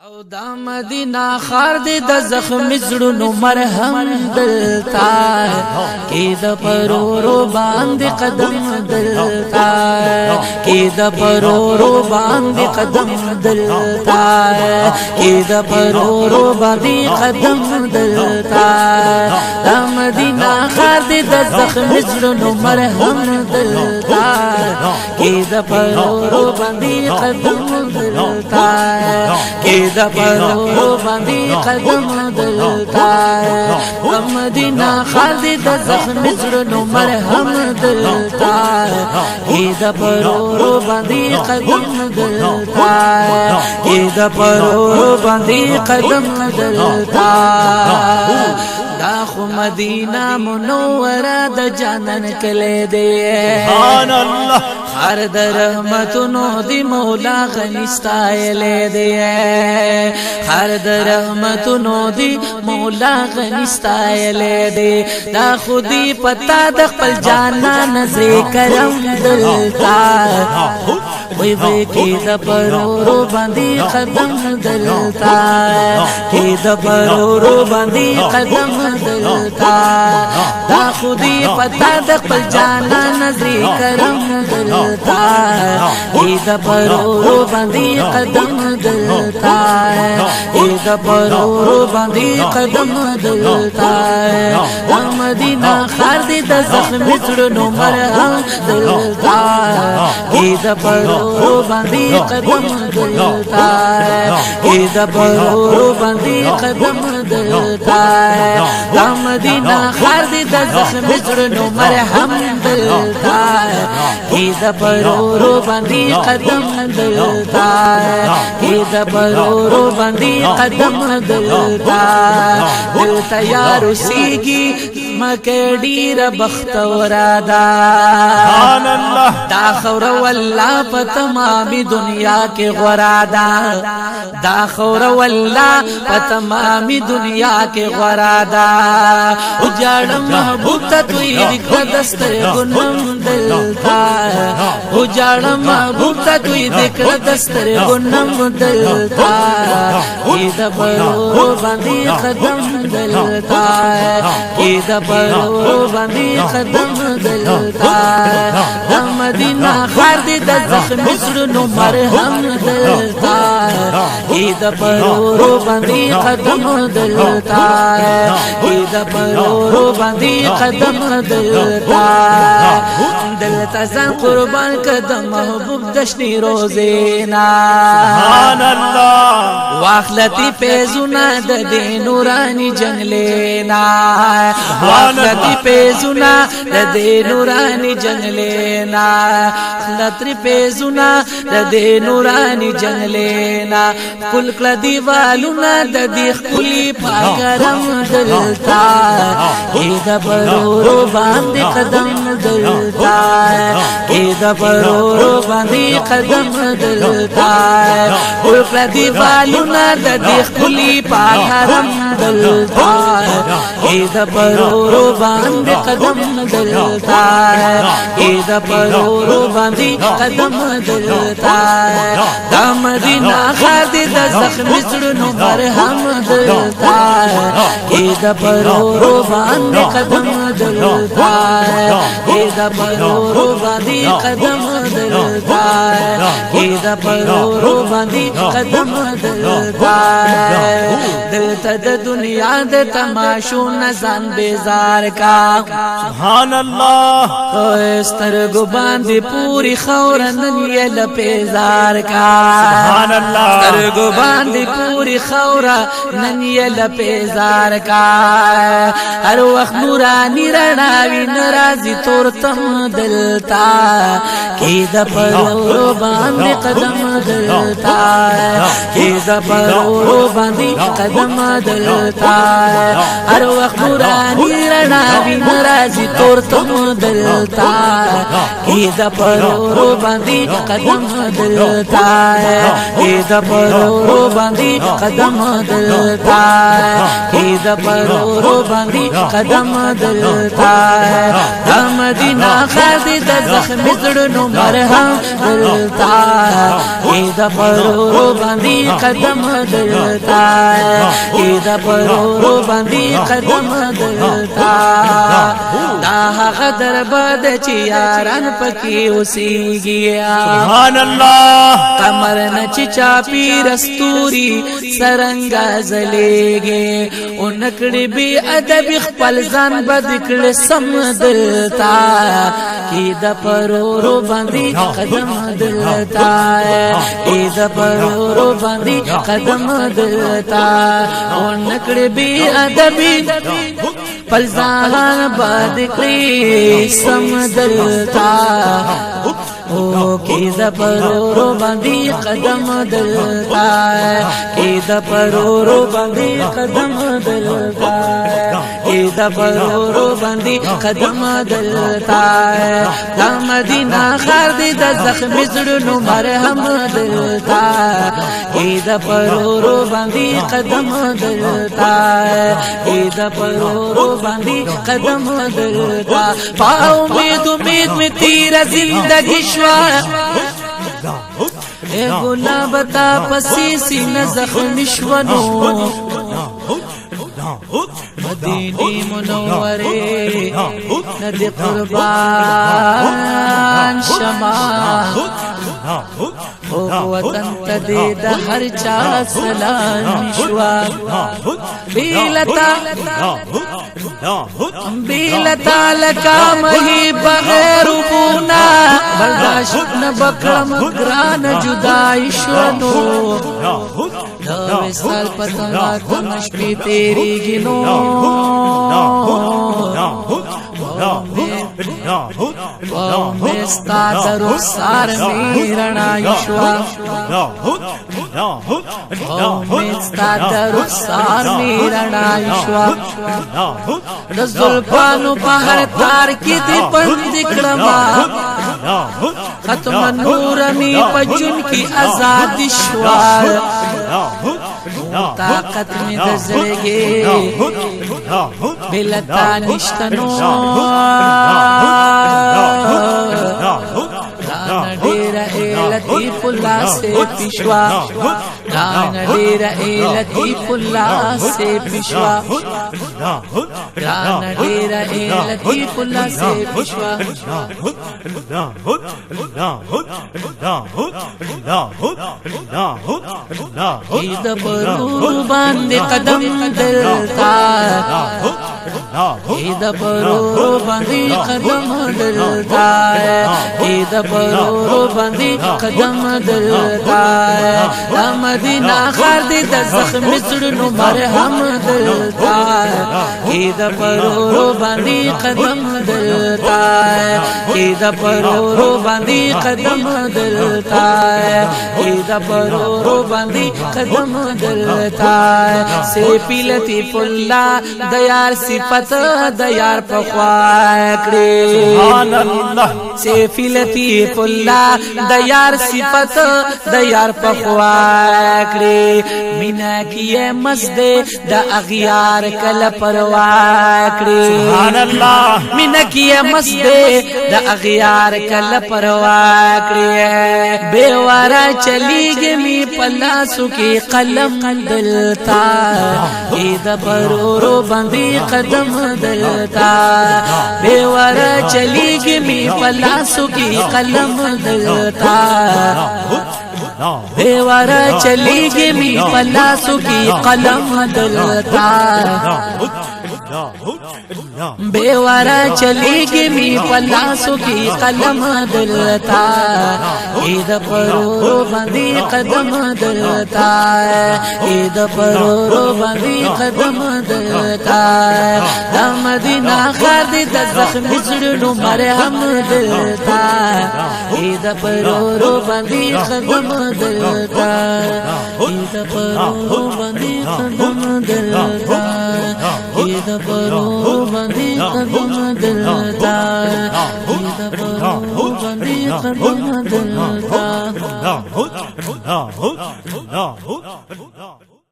او دا مدینہ خار دے د زخم زړونو مرهم دلتا کی د پرورو باندې قدم دلتا کی د پرورو باندې قدم دلتا کی د پرورو باندې قدم دلتا دا مدینہ خار دے د زخم زړونو مرهم دلتا کی د پرورو باندې قدم دلتا کی دا پرورو باندې قدم دلتا مدینہ خالد د زخم زړونو مرهم دلتا کی دا پرورو باندې قدم دلتا کی دا پرورو باندې قدم دلتا دا خو مدینہ منوره د جانان کله دی سبحان الله هر در رحمتونو دی مولا غنی ستایل دی هر در رحمتونو دی مولا غنی ستایل دی دا خودی پتا د خپل جانان ذکرم دلتا وی وی کی د پرورو باندې قدم دلتا کی د پرورو باندې قدم دلتا دا خودی پتا د خپل جانان ذکرم دلتا کی د پرورو باندې قدم دلتا کی د پرورو باندې قدم دلتا مدینہ خار دې د زخم زړونو مرهم دلتا کی د پرورو باندې قدم دلتا کی د پرورو باندې قدم دلتا دا مدینہ خار دې د زخم زړونو مرهم دلتا کی د پرورو باندې قدم دلتا کی د پرورو باندې قدم دلتا دلتا یار سیږي مکه ډیر بختورا دا سبحان الله دا خور والله په تمام دنیا کې غورا دا دا خور والله په تمام دنیا کې غورا دا وجړ محبوب ته توي ذکر دستر ګنم دلتا وجړ محبوب ته توي ذکر دستر ګنم دلتا اې د پرورو باندې قدم دلتا اې د پرورو باندې قدم دلتا د مدینہ خار دې د زخم زړونو مرهم دلتا اې د پرورو باندې قدم دلتا اې د پرورو باندې قدم دلتا دلتا ځان قربان قدم محبوب دشنی روزینا سبحان الله واخلتی پیزونا د دې نورانی جنگلینا واخلتی پیزونا د دې نورانی جنگلینا خلتری پیزونا د دې نورانی جنگلینا کل کلا دیوالونا د دې خپلی پاکرم دلتا ای د پرورو باندې قدم دلتا ای د پرورو باندې قدم دلتا کل کلا دیوالونا د دې خپلی پاکرم دلتا ای د پرورو باندې قدم دلتا ای د پرورو باندې قدم دلتا دا مدینہ خار دې د زخم زړونو مرهم دلتا ای د پرورو باندې قدم دلتا ای د پرورو باندې قدم دلتا ای د پرورو باندې قدم دلتا دلتا د دنیا د تماشو نزان بیزار کا سبحان الله سترګو باندې پوری خورنن یې لپیزار کا سبحان الله سترګو باندې پوری خورا نن یې لپیزار کا هر وخت نورانی رڼاوي ناراضي تورتم دلتا کی د پرورو باندې قدم دلتا کی د پرورو باندې قدم دلتا هر وخت نورانی رڼاوي ناراضي تورتم دلتا کی د پرورو باندې قدم دلتا کی د پرورو باندې قدم دلتا کی د پرورو باندې قدم دلتا د مدینه خیر دې د زخم زړونو مرهم دلتا د پرورو باندې قدم دلتا د پرورو باندې قدم دلتا دا هغه درباد چې یاران پکې اوسېږي سبحان الله قمر نچ چاپی رستوري سرنګا زلېږي او نکړې بي ادب خپل ځان بدکړ سم دلتا کی د پرورو باندې قدم دلتا کی د پرورو باندې قدم دلتا او نکړې بي ادب خپل ځان بدکړ سم دلتا او کی د پرورو باندې قدم دلتا کی د پرورو باندې قدم دلتا کی د پرورو باندې قدم دلتا د مدینه خیر دې د زخم زړونو مرهم دلتا کی د پرورو باندې قدم دلتا کی د پرورو باندې قدم دلتا پاو امید می تیرا زندگی اے گناہ بتا پسی سینہ زخم شونو مدینی منورے ندی قربان شما او وطن تدی دا ہر چا سلام شوا بیلتا لکا مہی بغیر بونا برداشت نبکرم گران جدائی شونو وصال پتنگا تمش پی تیری گنو ومستا در رخسار میرنا یشوا ومستا در رخسار میرنا یشوا رزلپانو پہر تار کی دی پند کرما ختم نور می پجن کی آزاد شوا طاقت میں دزرگے بلتا نشتنو رانا ڈیرا اے لطیف اللہ سے پیشوا رانا ڈیرا اے لطیف اللہ سے پیشوا رانا ڈیرا اے لطیف اللہ سے پیشوا عید پرورو باندې قدم دلتا عید پرورو باندې قدم دلتا عید پرورو باندې قدم دلتا د مدینه خیر دې د زخم زړونو مرهم دلتا عید پرورو باندې قدم دلتا عید پرورو باندې قدم دلتا عید پرورو باندې قدم دلتا سے پیلتی پلا دیار صفت دیار پخوا کړي سبحان الله سے پیلتی پلا دیار صفت دیار پخوا کړي مینا کیه مزد د اغیار کل پروا کړي سبحان الله مینا کیه مزد د اغیار کل پروا کړي بے وارا چلیږي می پلاسو کی قلم دلتا عید پرورو باندې قدم دلتا بے وارا چلیږي می پلاسو کی قلم دلتا بے وارا چلیږي می پلاسو کی قلم دلتا بے وارا چلیږي می پلاسو کی قلم دلتا عید پرورو باندې قدم دلتا عید پرورو باندې قدم دلتا د مدینه خیر دې د زخم زړونو مرهم دلتا عید پرورو باندې قدم دلتا عید پرورو باندې قدم دلتا عید پرورو باندې قدم دلتا عید پرورو باندې قدم دلتا